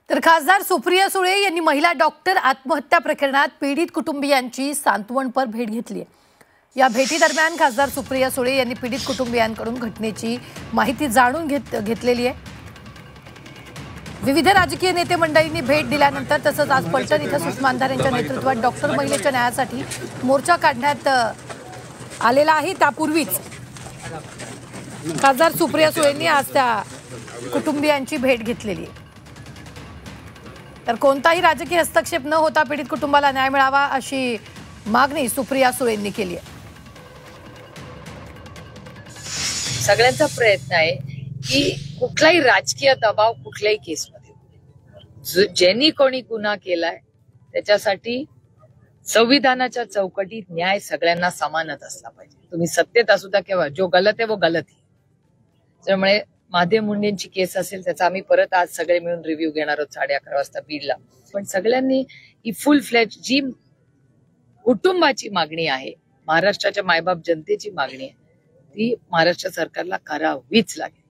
तर खासदार सुप्रिया सुळे यांनी महिला डॉक्टर आत्महत्या प्रकरणात पीडित कुटुंबियांची सांत्वनपर भेट घेतली आहे। या भेटीदरम्यान खासदार सुप्रिया सुळे यांनी पीडित कुटुंबियांकडून घटनेची माहिती जाणून घेतलेली आहे। विविध राजकीय नेते मंडळींनी भेट दिल्यानंतर तसंच आज पलटण इथं सुषमा अंधारे यांच्या नेतृत्वात डॉक्टर महिलेच्या न्यायासाठी मोर्चा काढण्यात आलेला आहे। त्यापूर्वीच खासदार सुप्रिया सुळेंनी आज त्या कुटुंबियांची भेट घेतलेली आहे। तर कोणताही राजकीय हस्तक्षेप न होता पीडित कुटुंबाला न्याय मिळावा अशी मागणी सुप्रिया सुळेंनी केली आहे। सगळ्यांचा प्रयत्न आहे की कुठलाही राजकीय दबाव कुठल्याही केसमध्ये ज्यांनी कोणी गुन्हा केलाय त्याच्यासाठी संविधानाच्या चौकटीत न्याय सगळ्यांना समानच असला पाहिजे। तुम्ही सत्तेत असू द्या किंवा जो गलत आहे वो गलत आहे। त्यामुळे महादेव मुंडेंची केस असेल त्याचा आम्ही परत आज सगळे मिळून रिव्ह्यू घेणार आहोत 11:30 वाजता बीडला। पण सगळ्यांनी ही फुल फ्लेज जी कुटुंबाची मागणी आहे, महाराष्ट्राच्या मायबाप जनतेची मागणी आहे, ती महाराष्ट्र सरकारला करावीच लागेल।